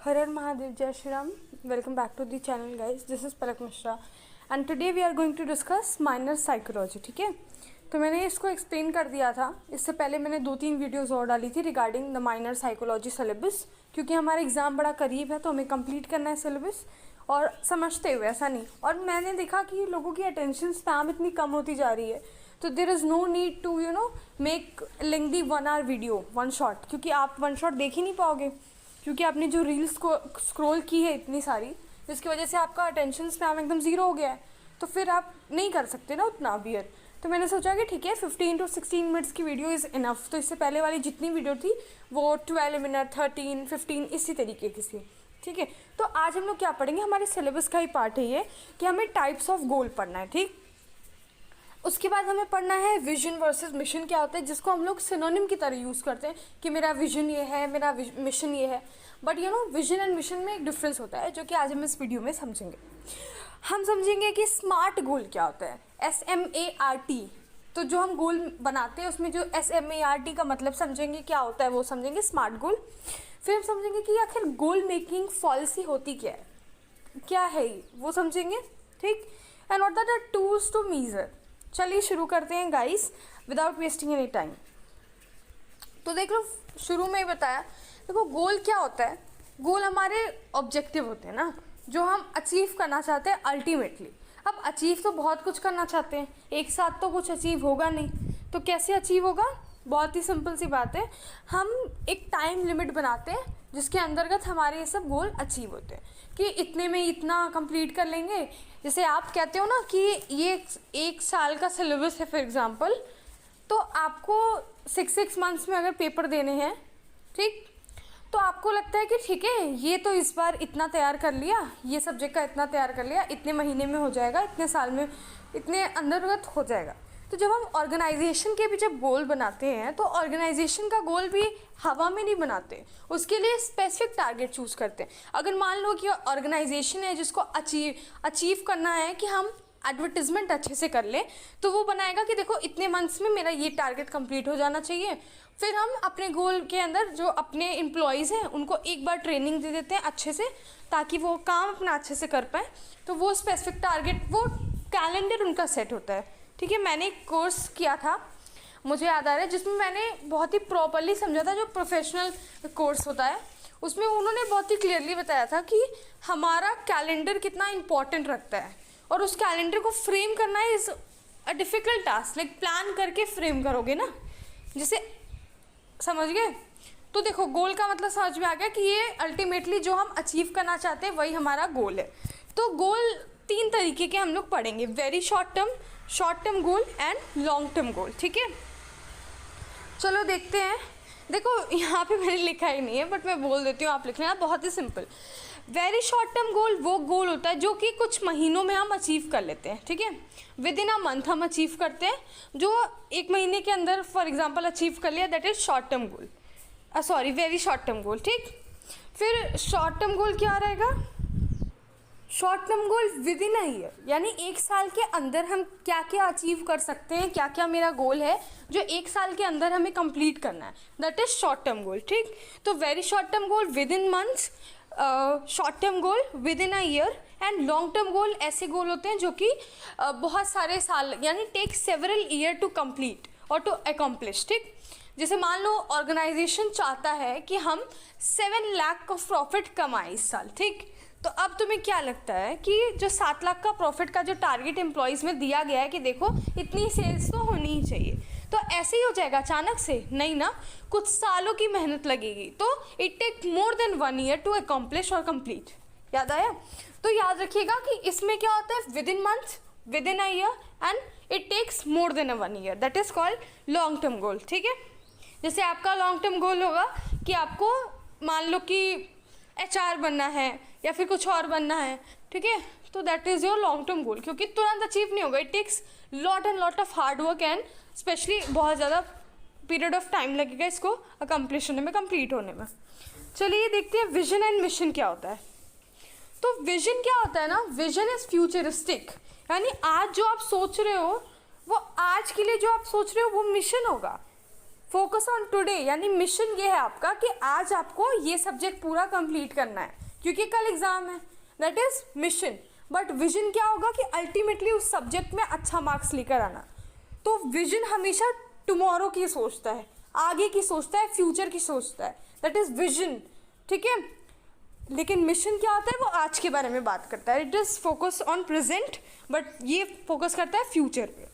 हर हर महादेव, जय Shri Ram. Welcome back to the channel guys. This is Palak Mishra and today we are going to discuss minor psychology. ठीक है, तो मैंने इसको explain कर दिया था. इससे पहले मैंने 2-3 वीडियोस और डाली थी regarding the minor psychology syllabus, क्योंकि हमारा एग्ज़ाम बड़ा करीब है तो हमें कंप्लीट करना है सिलेबस और समझते हुए, ऐसा नहीं. और मैंने देखा कि लोगों की अटेंशन स्पैम इतनी कम होती जा रही है, तो there is no need to make lengthy 1 hour video, 1 shot, क्योंकि आप 1 shot देख ही नहीं पाओगे, क्योंकि आपने जो रील्स को स्क्रॉल की है इतनी सारी, जिसकी वजह से आपका अटेंशन स्पैम एकदम ज़ीरो हो गया है, तो फिर आप नहीं कर सकते ना उतना बियर. तो मैंने सोचा कि ठीक है 15 to 16 मिनट्स की वीडियो इज़ इनफ. तो इससे पहले वाली जितनी वीडियो थी वो 12 मिनट, 13, 15 इसी तरीके की थी. ठीक है, तो आज हम लोग क्या पढ़ेंगे, हमारे सिलेबस का ही पार्ट है ये कि हमें टाइप्स ऑफ गोल पढ़ना है. ठीक, उसके बाद हमें पढ़ना है विजन वर्सेस मिशन क्या होता है, जिसको हम लोग सिनोनिम की तरह यूज़ करते हैं कि मेरा विजन ये है, मेरा मिशन ये है. बट विजन एंड मिशन में एक डिफरेंस होता है, जो कि आज हम इस वीडियो में समझेंगे. हम समझेंगे कि स्मार्ट गोल क्या होता है, SMART. तो जो हम गोल बनाते हैं उसमें जो SMART का मतलब समझेंगे क्या होता है, वो समझेंगे स्मार्ट गोल. फिर हम समझेंगे कि आखिर गोल मेकिंग पॉलिसी होती क्या है वो समझेंगे. ठीक, and what are the tools to measure. चलिए शुरू करते हैं guys without wasting any time. तो देख लो, शुरू में ही बताया, देखो गोल क्या होता है. गोल हमारे ऑब्जेक्टिव होते हैं ना, जो हम अचीव करना चाहते हैं अल्टीमेटली. अब अचीव तो बहुत कुछ करना चाहते हैं, एक साथ तो कुछ अचीव होगा नहीं. तो कैसे अचीव होगा, बहुत ही सिंपल सी बात है, हम एक टाइम लिमिट बनाते हैं जिसके अंतर्गत हमारे ये सब गोल अचीव होते हैं कि इतने में इतना कंप्लीट कर लेंगे. जैसे आप कहते हो ना कि ये 1 साल का सिलेबस है फॉर एग्जांपल, तो आपको 6 मंथ्स में अगर पेपर देने हैं, ठीक, तो आपको लगता है कि ठीक है ये तो इस बार इतना तैयार कर लिया, ये सब्जेक्ट का इतना तैयार कर लिया, इतने महीने में हो जाएगा, इतने साल में, इतने अंतर्गत हो जाएगा. तो जब हम ऑर्गेनाइजेशन के भी जब गोल बनाते हैं तो ऑर्गेनाइजेशन का गोल भी हवा में नहीं बनाते, उसके लिए स्पेसिफिक टारगेट चूज़ करते हैं. अगर मान लो कि ऑर्गेनाइजेशन है जिसको अचीव करना है कि हम एडवर्टीजमेंट अच्छे से कर लें, तो वो बनाएगा कि देखो इतने मंथ्स में मेरा ये टारगेट कंप्लीट हो जाना चाहिए. फिर हम अपने गोल के अंदर जो अपने एम्प्लॉयज़ हैं उनको एक बार ट्रेनिंग दे देते हैं अच्छे से, ताकि वो काम अपना अच्छे से कर पाएँ. तो वो स्पेसिफिक टारगेट, वो कैलेंडर उनका सेट होता है. ठीक है, मैंने एक कोर्स किया था, मुझे याद आ रहा है, जिसमें मैंने बहुत ही प्रॉपरली समझा था, जो प्रोफेशनल कोर्स होता है उसमें उन्होंने बहुत ही क्लियरली बताया था कि हमारा कैलेंडर कितना इम्पॉर्टेंट रखता है, और उस कैलेंडर को फ्रेम करना is a difficult task. Like plan करके फ्रेम करोगे ना, जिसे समझ गए. तो देखो गोल का मतलब समझ में आ गया कि ये अल्टीमेटली जो हम अचीव करना चाहते हैं वही हमारा गोल है. तो गोल 3 तरीके के हम लोग पढ़ेंगे, very short term goal and long term goal. ठीक है, चलो देखते हैं. देखो यहाँ पे मैंने लिखा ही नहीं है, बट मैं बोल देती हूँ, आप लिख लेना. बहुत ही simple, very short term goal वो गोल होता है जो कि कुछ महीनों में हम अचीव कर लेते हैं. ठीक है, विद इन अ मंथ हम अचीव करते हैं, जो 1 महीने के अंदर फॉर एग्जांपल अचीव कर लिया, that is short term goal, very short term goal. ठीक, फिर शॉर्ट टर्म गोल क्या रहेगा, short term goal with in a year, यानी 1 साल के अंदर हम क्या क्या अचीव कर सकते हैं, क्या क्या मेरा गोल है जो 1 साल के अंदर हमें कंप्लीट करना है, that is short term goal. ठीक, तो very short term goal with in months, short term goal with in a year, and long term गोल ऐसे गोल होते हैं जो कि बहुत सारे साल, यानी take several year to complete और टू अकम्प्लिश. ठीक, जैसे मान लो ऑर्गेनाइजेशन चाहता है कि हम 7 लाख का प्रॉफिट कमाएं इस साल. ठीक, तो अब तुम्हें क्या लगता है कि जो 7 लाख का प्रॉफिट का जो टारगेट एम्प्लॉयज़ में दिया गया है कि देखो इतनी सेल्स तो होनी ही चाहिए, तो ऐसे ही हो जाएगा अचानक से? नहीं ना, कुछ सालों की मेहनत लगेगी. तो it take more than 1 year to accomplish और कंप्लीट. याद आया? तो याद रखिएगा कि इसमें क्या होता है, within month, within a year, and it takes more than 1 year, that is called long term goal. ठीक है, जैसे आपका लॉन्ग टर्म गोल होगा कि आपको मान लो कि HR बनना है या फिर कुछ और बनना है. ठीक है, तो that is your long term goal, क्योंकि तुरंत अचीव नहीं होगा. It takes lot and lot of hard work and specially बहुत ज़्यादा पीरियड ऑफ टाइम लगेगा इसको अकम्प्लिश होने में, कंप्लीट होने में. चलिए देखते हैं विजन एंड मिशन क्या होता है. तो विजन क्या होता है ना, विजन इज़ फ्यूचरिस्टिक, यानी आज जो आप सोच रहे हो वो आज के लिए जो आप सोच रहे हो वो मिशन होगा. फोकस ऑन टुडे यानी मिशन ये है आपका कि आज आपको ये सब्जेक्ट पूरा कंप्लीट करना है क्योंकि कल एग्जाम है, that is mission. But vision क्या होगा कि अल्टीमेटली उस सब्जेक्ट में अच्छा मार्क्स लेकर आना। तो विजन हमेशा टुमारो की सोचता है, आगे की सोचता है, फ्यूचर की सोचता है, दैट इज विजन, ठीक है। लेकिन मिशन क्या होता है, वो आज के बारे में बात करता है, it is focus on present, but ये फोकस करता है फ्यूचर पे।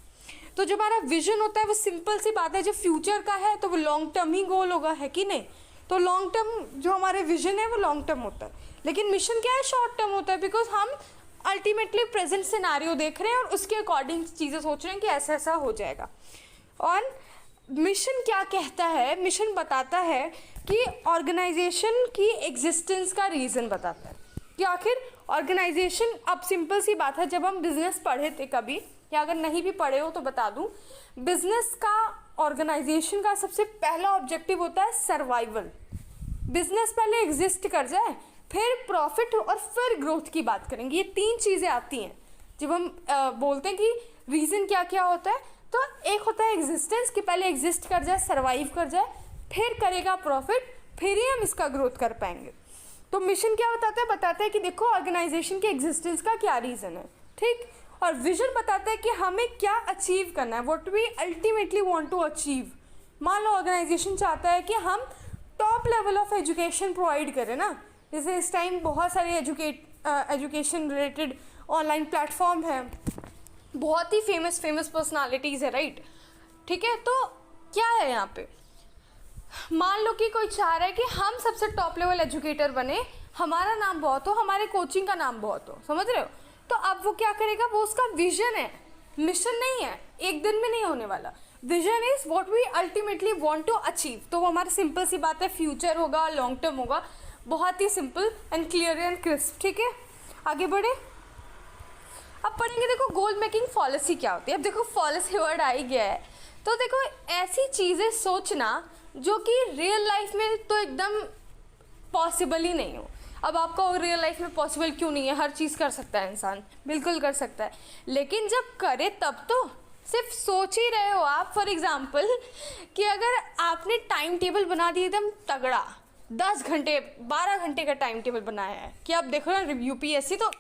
तो जो हमारा विजन होता है वो सिंपल सी बात है, जब फ्यूचर का है तो वो लॉन्ग टर्म ही गोल होगा, है कि नहीं। तो लॉन्ग टर्म जो हमारे विजन है वो लॉन्ग टर्म होता है, लेकिन मिशन क्या है, शॉर्ट टर्म होता है, बिकॉज हम अल्टीमेटली प्रेजेंट सिनारियो देख रहे हैं और उसके अकॉर्डिंग चीज़ें सोच रहे हैं कि ऐसा ऐसा हो जाएगा। और मिशन क्या कहता है, मिशन बताता है कि ऑर्गेनाइजेशन की एग्जिस्टेंस का रीज़न बताता है कि आखिर ऑर्गेनाइजेशन, अब सिंपल सी बात है, जब हम बिजनेस पढ़े थे कभी, या अगर नहीं भी पढ़े हो तो बता दूं, बिजनेस का, ऑर्गेनाइजेशन का सबसे पहला ऑब्जेक्टिव होता है सर्वाइवल। बिजनेस पहले एग्जिस्ट कर जाए, फिर प्रॉफिट और फिर ग्रोथ की बात करेंगे। ये तीन चीज़ें आती हैं जब हम बोलते हैं कि रीज़न क्या क्या होता है। तो एक होता है एग्जिस्टेंस, कि पहले एग्जिस्ट कर जाए, सर्वाइव कर जाए, फिर करेगा प्रॉफिट, फिर ही हम इसका ग्रोथ कर पाएंगे। तो मिशन क्या बताता है कि देखो ऑर्गेनाइजेशन के एग्जिस्टेंस का क्या रीज़न है, ठीक। और विजन बताता है कि हमें क्या अचीव करना है, what we ultimately want to achieve. मान लो ऑर्गेनाइजेशन चाहता है कि हम top level of education provide करें ना, जैसे इस टाइम बहुत सारे एजुकेशन रिलेटेड ऑनलाइन प्लेटफॉर्म है, बहुत ही फेमस पर्सनालिटीज़ है, राइट, ठीक है। तो क्या है यहाँ पे, मान लो कि कोई चाह रहा है कि हम सबसे टॉप लेवल एजुकेटर बने, हमारा नाम बहुत हो, हमारे कोचिंग का नाम बहुत हो, समझ रहे हो। तो अब वो क्या करेगा, वो उसका विजन है, मिशन नहीं है, एक दिन में नहीं होने वाला। Vision is what we ultimately want to achieve. तो वो हमारी सिंपल सी बात है, फ्यूचर होगा, लॉन्ग टर्म होगा, बहुत ही simple and clear and crisp, ठीक है। आगे बढ़े, अब पढ़ेंगे देखो गोल मेकिंग पॉलिसी क्या होती है। अब देखो पॉलिसी वर्ड आ ही गया है, तो देखो ऐसी चीज़ें सोचना जो कि रियल लाइफ में तो एकदम पॉसिबल ही नहीं हो। अब आपका रियल लाइफ में पॉसिबल क्यों नहीं है, हर चीज़ कर सकता है इंसान, बिल्कुल कर सकता है, लेकिन जब करे तब तो सिर्फ सोच ही रहे हो आप। फॉर एग्जाम्पल कि अगर आपने टाइम टेबल बना दिया एकदम तगड़ा, 10 घंटे 12 घंटे का टाइम टेबल बनाया है कि आप देखो ना यूपीएससी तो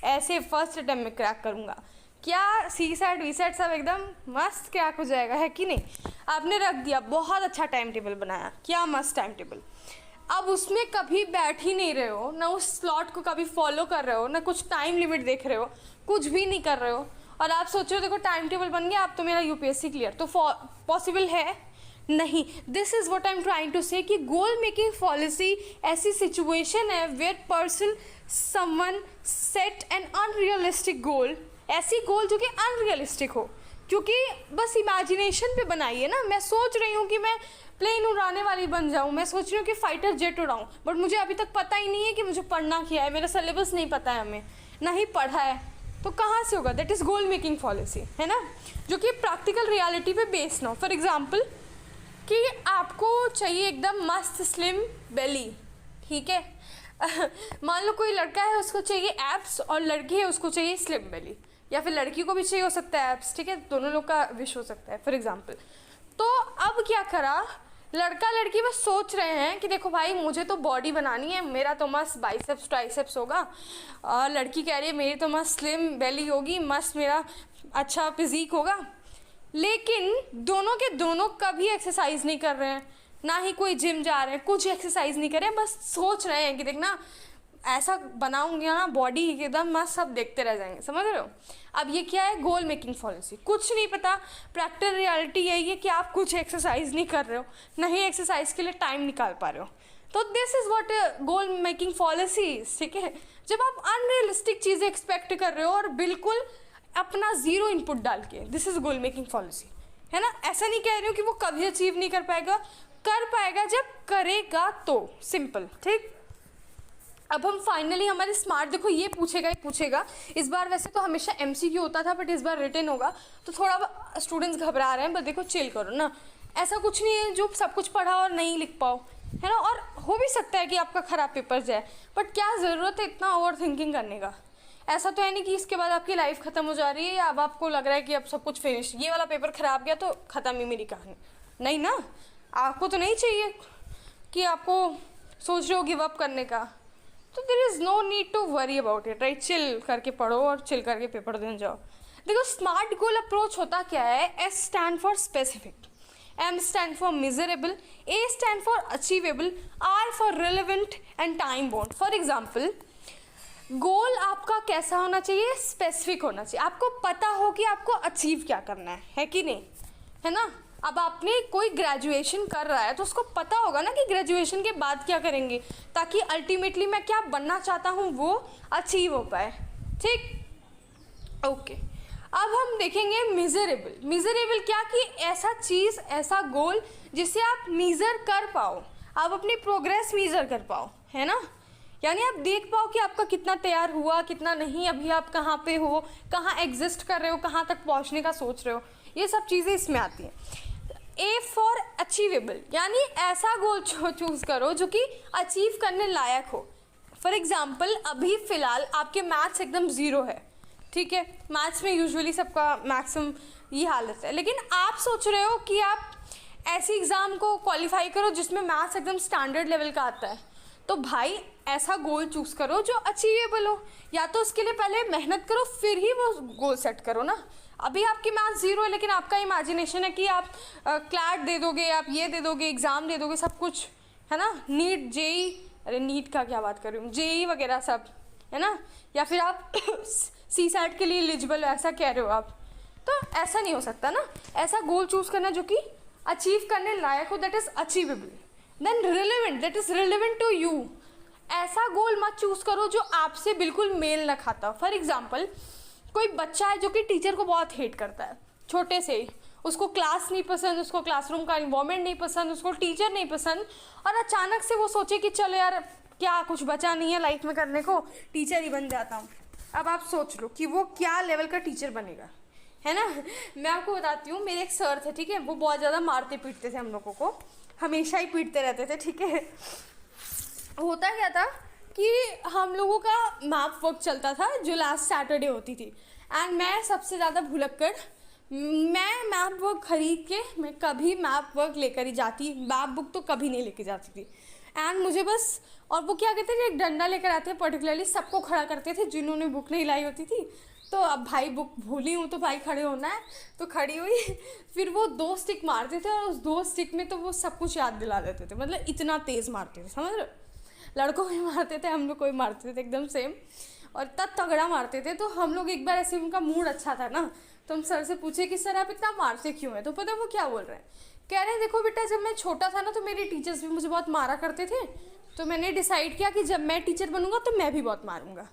ऐसे फर्स्ट अटेम्प्ट में क्रैक करूँगा, क्या सी सेट वी सेट सब एकदम मस्त क्रैक हो जाएगा, है कि नहीं। आपने रख दिया, बहुत अच्छा टाइम टेबल बनाया, क्या मस्त टाइम टेबल। अब उसमें कभी बैठ ही नहीं रहे हो, ना उस स्लॉट को कभी फॉलो कर रहे हो, ना कुछ टाइम लिमिट देख रहे हो, कुछ भी नहीं कर रहे हो, और आप सोच रहे हो देखो टाइम टेबल बन गया, अब तो मेरा यूपीएससी क्लियर। तो पॉसिबल है नहीं। This is what I am trying to say कि गोल मेकिंग पॉलिसी ऐसी सिचुएशन है where person someone set an unrealistic goal, ऐसी गोल जो कि अनरियलिस्टिक हो, क्योंकि बस इमेजिनेशन पे बनाई है ना। मैं सोच रही हूँ कि मैं प्लेन उड़ाने वाली बन जाऊँ, मैं सोच रही हूँ कि फाइटर जेट उड़ाऊँ, बट मुझे अभी तक पता ही नहीं है कि मुझे पढ़ना क्या है, मेरा सिलेबस नहीं पता है, हमें नहीं पढ़ा है, तो कहाँ से होगा। That is goal making policy, है ना, जो कि प्रैक्टिकल रियलिटी पे बेस्ड हो। फॉर एग्जाम्पल कि आपको चाहिए एकदम मस्त स्लिम बेली, ठीक है मान लो कोई लड़का है उसको चाहिए एब्स और लड़की है उसको चाहिए स्लिम बेली, या फिर लड़की को भी चाहिए हो सकता है एब्स, ठीक है, दोनों लोग का विश हो सकता है फॉर एग्जाम्पल। तो अब क्या करा, लड़का लड़की बस सोच रहे हैं कि देखो भाई मुझे तो बॉडी बनानी है, मेरा तो मस्त बाइसेप्स ट्राइसेप्स होगा, और लड़की कह रही है मेरी तो मस्त स्लिम बेली होगी, मस्त मेरा अच्छा फिजिक होगा। लेकिन दोनों के दोनों कभी एक्सरसाइज नहीं कर रहे हैं, ना ही कोई जिम जा रहे हैं, कुछ एक्सरसाइज नहीं कर रहे हैं, बस सोच रहे हैं कि देखना ऐसा बनाऊंगी ना बॉडी एकदम मस्त, सब देखते रह जाएंगे, समझ रहे हो। अब ये क्या है, गोल मेकिंग पॉलिसी। कुछ नहीं पता, प्रैक्टिकल रियलिटी यही है कि आप कुछ एक्सरसाइज नहीं कर रहे हो, ना ही एक्सरसाइज के लिए टाइम निकाल पा रहे हो। तो this is what goal making policy, ठीक है। जब आप अनरियलिस्टिक चीज़ें एक्सपेक्ट कर रहे हो और बिल्कुल अपना ज़ीरो इनपुट डाल के, this is goal making policy, है ना। ऐसा नहीं कह रही हूँ कि वो कभी अचीव नहीं कर पाएगा, कर पाएगा जब करेगा तो, सिंपल, ठीक। अब हम फाइनली हमारे स्मार्ट, देखो ये पूछेगा ही पूछेगा इस बार, वैसे तो हमेशा एमसीक्यू होता था बट इस बार रिटन होगा, तो थोड़ा स्टूडेंट्स घबरा रहे हैं, बट देखो चिल करो ना, ऐसा कुछ नहीं है जो सब कुछ पढ़ा और नहीं लिख पाओ, है ना। और हो भी सकता है कि आपका ख़राब पेपर जाए, बट क्या ज़रूरत है इतना ओवर थिंकिंग करने का। ऐसा तो है नहीं कि इसके बाद आपकी लाइफ ख़त्म हो जा रही है, या अब आपको लग रहा है कि अब सब कुछ फिनिश, ये वाला पेपर ख़राब गया तो ख़त्म ही मेरी कहानी, नहीं ना। आपको तो नहीं चाहिए कि आपको सोच रहे हो गिव अप करने का, तो there is no need to worry about it, right. Chill करके पढ़ो और चिल करके पेपर देने जाओ। देखो स्मार्ट गोल अप्रोच होता क्या है, S stand for specific, M stand for measurable, A stand for achievable, R for relevant and time bound. For example, गोल आपका कैसा होना चाहिए, स्पेसिफिक होना चाहिए, आपको पता हो कि आपको अचीव क्या करना है कि नहीं, है ना। अब आपने कोई ग्रेजुएशन कर रहा है तो उसको पता होगा ना कि ग्रेजुएशन के बाद क्या करेंगे, ताकि अल्टीमेटली मैं क्या बनना चाहता हूँ वो अचीव हो पाए, ठीक। ओके, अब हम देखेंगे मिजरेबल। मिजरेबल क्या, कि ऐसा चीज़, ऐसा गोल जिसे आप मीज़र कर पाओ, आप अपनी प्रोग्रेस मीज़र कर पाओ, है ना। यानी आप देख पाओ कि आपका कितना तैयार हुआ, कितना नहीं, अभी आप कहाँ पे हो, कहाँ एग्जिस्ट कर रहे हो, कहाँ तक पहुँचने का सोच रहे हो, ये सब चीज़ें इसमें आती हैं। ए फॉर अचीवेबल, यानी ऐसा गोल चूज़ करो जो कि अचीव करने लायक हो। फॉर एग्ज़ाम्पल अभी फ़िलहाल आपके मैथ्स एकदम ज़ीरो है, ठीक है, मैथ्स में यूजुअली सबका मैक्सिमम ये हालत है, लेकिन आप सोच रहे हो कि आप ऐसी एग्ज़ाम को क्वालिफाई करो जिसमें मैथ्स एकदम स्टैंडर्ड लेवल का आता है, तो भाई ऐसा गोल चूज़ करो जो अचीवेबल हो। या तो उसके लिए पहले मेहनत करो, फिर ही वो गोल सेट करो ना। अभी आपकी मैथ्स ज़ीरो है, लेकिन आपका इमेजिनेशन है कि आप क्लैट दे दोगे, आप ये दे दोगे, एग्ज़ाम दे दोगे, सब कुछ, है ना, नीट जेई, अरे नीट का क्या बात कर रही हूँ, जेई वगैरह सब, है ना, या फिर आप सी सैट के लिए एलिजिबल हो, ऐसा कह रहे हो आप, तो ऐसा नहीं हो सकता ना। ऐसा गोल चूज़ करना जो कि अचीव करने लायक हो, that is achievable. Then relevant, that is relevant to you. ऐसा गोल मत चूज़ करो जो आपसे बिल्कुल मेल ना खाता हो। फॉर एग्जाम्पल कोई बच्चा है जो कि टीचर को बहुत हेट करता है छोटे से ही, उसको क्लास नहीं पसंद, उसको क्लासरूम का इन्वायरमेंट नहीं पसंद, उसको टीचर नहीं पसंद, और अचानक से वो सोचे कि चलो यार क्या कुछ बचा नहीं है लाइफ में करने को, टीचर ही बन जाता हूँ। अब आप सोच लो कि वो क्या लेवल का टीचर बनेगा, है ना। मैं आपको बताती हूँ, मेरे एक सर थे, ठीक है, वो बहुत ज़्यादा मारते पीटते थे हम लोगों को, हमेशा ही पीटते रहते थे, ठीक है। होता क्या था कि हम लोगों का मैप वर्क चलता था जो लास्ट सैटरडे होती थी, एंड मैं सबसे ज़्यादा भुलक्कड़, मैं मैप वर्क खरीद के मैं कभी मैप वर्क लेकर ही जाती, मैप बुक तो कभी नहीं लेके जाती थी। एंड मुझे बस, और वो क्या कहते थे, एक डंडा लेकर आते हैं, पर्टिकुलरली सबको खड़ा करते थे जिन्होंने बुक नहीं लाई होती थी। तो अब भाई बुक भूली हूँ तो भाई खड़े होना है, तो खड़ी हुई, फिर वो 2 स्टिक मारते थे, और उस 2 स्टिक में तो वो सब कुछ याद दिला देते थे, मतलब इतना तेज़ मारते थे, समझ रहे हो। लड़कों को भी मारते थे, हम लोग को भी मारते थे एकदम सेम, और तब तगड़ा मारते थे। तो हम लोग एक बार ऐसे, उनका मूड अच्छा था ना, तो हम सर से पूछे कि सर आप इतना मारते क्यों हैं, तो पता है वो क्या बोल रहे हैं, कह रहे हैं देखो बेटा जब मैं छोटा था ना तो मेरे टीचर्स भी मुझे बहुत मारा करते थे, तो मैंने डिसाइड किया कि जब मैं टीचर बनूंगा तो मैं भी बहुत मारूंगा।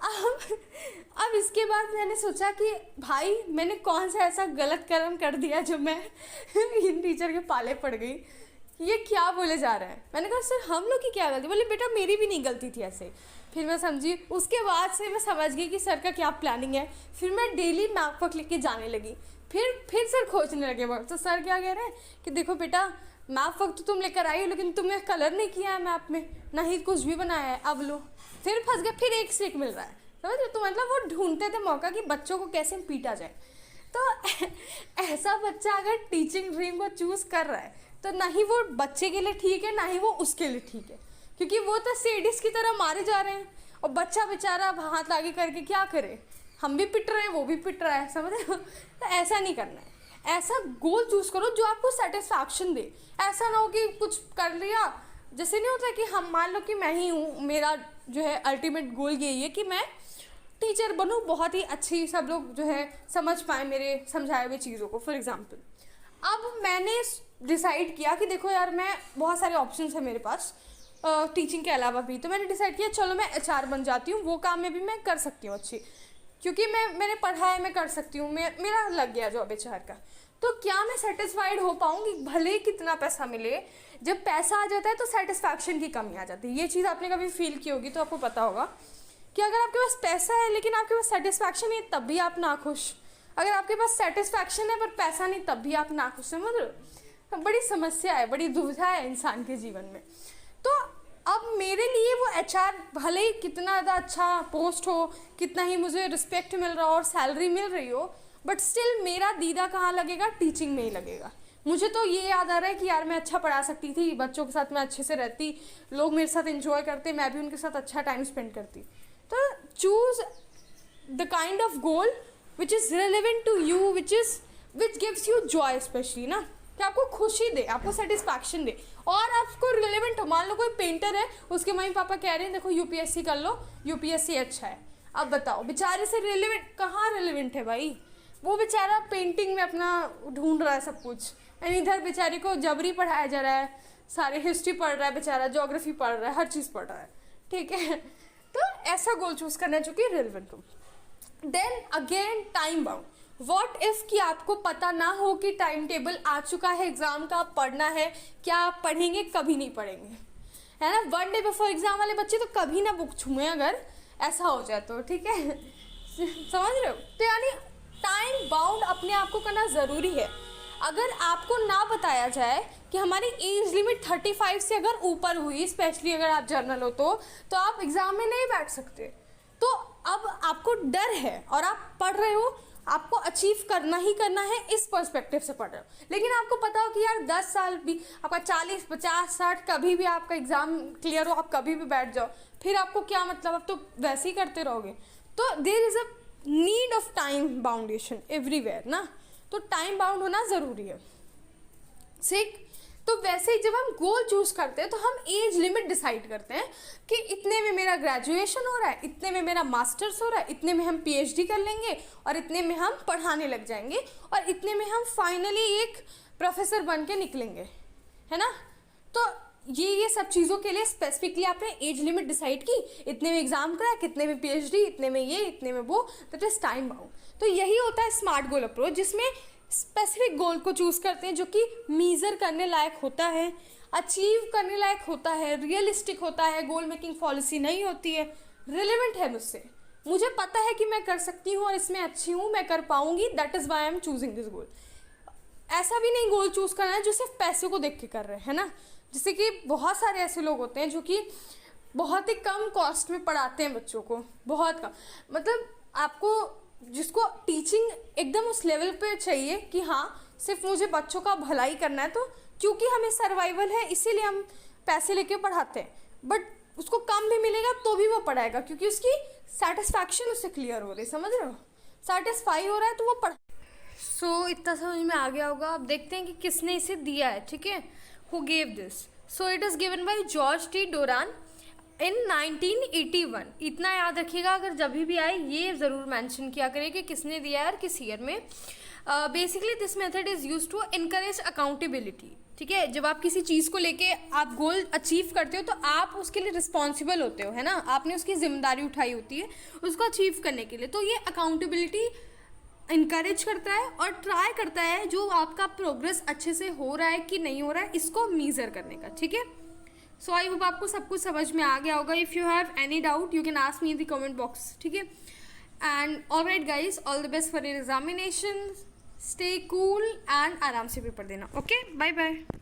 अब इसके बाद मैंने सोचा कि भाई मैंने कौन सा ऐसा गलत कर्म कर दिया जो मैं इन टीचर के पाले पड़ गई, ये क्या बोले जा रहा है। मैंने कहा सर हम लोग की क्या गलती, बोले बेटा मेरी भी नहीं गलती थी ऐसे। फिर मैं समझी, उसके बाद से मैं समझ गई कि सर का क्या प्लानिंग है। फिर मैं डेली मैप वर्क लेके जाने लगी, फिर सर खोजने लगे वर्क। तो सर क्या कह रहे हैं कि देखो बेटा मैप वर्क तो तुम लेकर आई हो, लेकिन तुमने कलर नहीं किया है मैप में, ना ही कुछ भी बनाया है, अब लो। फिर फंस गए, फिर एक स्टिक मिल रहा है, समझ रहे। तो मतलब वो ढूंढते थे मौका कि बच्चों को कैसे पीटा जाए। तो ऐसा बच्चा अगर टीचिंग ड्रीम को चूज़ कर रहा है तो ना ही वो बच्चे के लिए ठीक है, ना ही वो उसके लिए ठीक है, क्योंकि वो तो सेडिस की तरह मारे जा रहे हैं, और बच्चा बेचारा हाथ आगे करके क्या करे, हम भी पिट रहे हैं वो भी पिट रहा है, समझ रहे हो। तो ऐसा नहीं करना है, ऐसा गोल चूज़ करो जो आपको सेटिस्फैक्शन दे। ऐसा ना हो कि कुछ कर लिया, जैसे नहीं होता कि हम मान लो कि मैं ही हूँ, मेरा जो है अल्टीमेट गोल यही है कि मैं टीचर बनूँ, बहुत ही अच्छी, सब लोग जो है समझ पाए मेरे समझाए हुए चीज़ों को। फॉर एग्जाम्पल अब मैंने डिसाइड किया कि देखो यार मैं, बहुत सारे ऑप्शंस है मेरे पास टीचिंग के अलावा भी, तो मैंने डिसाइड किया चलो मैं HR बन जाती हूँ, वो काम में भी मैं कर सकती हूँ अच्छी, क्योंकि मैंने पढ़ा है, मैं कर सकती हूँ, मेरा लग गया जॉब HR का। तो क्या मैं सेटिस्फाइड हो पाऊँगी, भले ही कितना पैसा मिले। जब पैसा आ जाता है तो सेटिस्फैक्शन की कमी आ जाती है। ये चीज़ आपने कभी फील की होगी तो आपको पता होगा कि अगर आपके पास पैसा है लेकिन आपके पास सेटिस्फैक्शन नहीं है तब भी आप नाखुश, अगर आपके पास सेटिस्फैक्शन है पर पैसा नहीं तब भी आप नाखुश, समझ रहे हो। बड़ी समस्या है, बड़ी दुविधा है इंसान के जीवन में। तो अब मेरे लिए वो HR भले ही कितना ज़्यादा अच्छा पोस्ट हो, कितना ही मुझे रिस्पेक्ट मिल रहा हो और सैलरी मिल रही हो, बट स्टिल मेरा दीदा कहाँ लगेगा, टीचिंग में ही लगेगा। मुझे तो ये याद आ रहा है कि यार मैं अच्छा पढ़ा सकती थी, बच्चों के साथ मैं अच्छे से रहती, लोग मेरे साथ एंजॉय करते, मैं भी उनके साथ अच्छा टाइम स्पेंड करती। तो choose the kind of goal which is relevant to you, which gives you joy specially ना, कि आपको खुशी दे, आपको सेटिस्फैक्शन दे और आपको रिलेवेंट हो। मान लो कोई पेंटर है, उसके मम्मी पापा कह रहे हैं देखो यूपीएससी कर लो, यूपीएससी अच्छा है। अब बताओ बेचारे से रिलेवेंट कहाँ रिलेवेंट है भाई, वो बेचारा पेंटिंग में अपना ढूंढ रहा है सब कुछ, एंड इधर बेचारे को जबरी पढ़ाया जा रहा है, सारे हिस्ट्री पढ़ रहा है बेचारा, ज्योग्राफी पढ़ रहा है, हर चीज़ पढ़ रहा है, ठीक है। तो ऐसा गोल चूज करना है जो कि रिलेवेंट हो। Then again time bound. What if कि आपको पता ना हो कि टाइम टेबल आ चुका है एग्जाम का, पढ़ना है, क्या आप पढ़ेंगे? कभी नहीं पढ़ेंगे, है ना। 1 डे बिफोर एग्जाम वाले बच्चे तो कभी ना बुक छूएं अगर ऐसा हो जाए तो, ठीक है। समझ रहे हो? तो यानी टाइम बाउंड अपने आप को करना ज़रूरी है। अगर आपको ना बताया जाए कि हमारी एज लिमिट 35 से अगर ऊपर हुई, स्पेशली अगर आप जर्नल हो तो आप एग्ज़ाम में नहीं बैठ सकते। तो अब आपको डर है और आप पढ़ रहे हो, आपको अचीव करना ही करना है, इस पर्सपेक्टिव से पढ़ रहे हो। लेकिन आपको पता हो कि यार 10 साल भी आपका 40, 50, 60 कभी भी आपका एग्ज़ाम क्लियर हो, आप कभी भी बैठ जाओ, फिर आपको क्या मतलब, आप तो वैसे ही करते रहोगे। तो there is a need of time boundation everywhere ना, तो टाइम बाउंड होना ज़रूरी है। ठीक, तो वैसे ही जब हम गोल चूज करते हैं तो हम एज लिमिट डिसाइड करते हैं कि इतने में मेरा ग्रेजुएशन हो रहा है, इतने में मेरा मास्टर्स हो रहा है, इतने में हम पीएचडी कर लेंगे और इतने में हम पढ़ाने लग जाएंगे और इतने में हम फाइनली एक प्रोफेसर बन के निकलेंगे, है ना। तो ये सब चीज़ों के लिए स्पेसिफिकली आपने एज लिमिट डिसाइड की, इतने में एग्जाम क्रैक, इतने में पीएचडी, इतने में ये, इतने में वो, दैट इज टाइम बाउंड। तो यही होता है स्मार्ट गोल अप्रोच, जिसमें स्पेसिफिक गोल को चूज करते हैं जो कि मीज़र करने लायक होता है, अचीव करने लायक होता है, रियलिस्टिक होता है, गोल मेकिंग पॉलिसी नहीं होती है, रिलेवेंट है मुझसे, मुझे पता है कि मैं कर सकती हूँ और इसमें अच्छी हूँ, मैं कर पाऊंगी, that is why I am choosing this goal. ऐसा भी नहीं गोल चूज करना है जो सिर्फ पैसे को देख के कर रहे हैं ना, जैसे कि बहुत सारे ऐसे लोग होते हैं जो कि बहुत ही कम कॉस्ट में पढ़ाते हैं बच्चों को, बहुत कम, मतलब आपको जिसको टीचिंग एकदम उस लेवल पे चाहिए कि हाँ सिर्फ मुझे बच्चों का भलाई करना है, तो क्योंकि हमें सर्वाइवल है इसीलिए हम पैसे लेके पढ़ाते हैं, बट उसको कम भी मिलेगा तो भी वो पढ़ाएगा क्योंकि उसकी सेटिस्फैक्शन उससे क्लियर हो रही, समझ रहे हो, सेटिस्फाई हो रहा है तो वो पढ़। सो इतना समझ में आ गया होगा। अब देखते हैं कि किसने इसे दिया है, ठीक है, who gave this. So it is given by George T Doran in 1981। इतना याद रखिएगा, अगर जब भी आए ये ज़रूर मेंशन किया करिए कि किसने दिया है और किस ईयर में। Basically this method is use to encourage accountability, ठीक है। जब आप किसी चीज़ को लेके आप गोल अचीव करते हो तो आप उसके लिए रिस्पॉन्सिबल होते हो, है ना, आपने उसकी जिम्मेदारी उठाई होती है उसको अचीव करने के लिए। तो ये अकाउंटेबिलिटी इनकरेज करता है और ट्राई करता है जो आपका प्रोग्रेस अच्छे से हो रहा है कि नहीं हो रहा है इसको मीज़र करने का, ठीक है। सो आई होप आपको सब कुछ समझ में आ गया होगा। If you have any doubt you can ask me in the comment box, ठीक है। And alright guys, all the best for your examination, stay cool and आराम से पेपर देना। Okay, bye bye.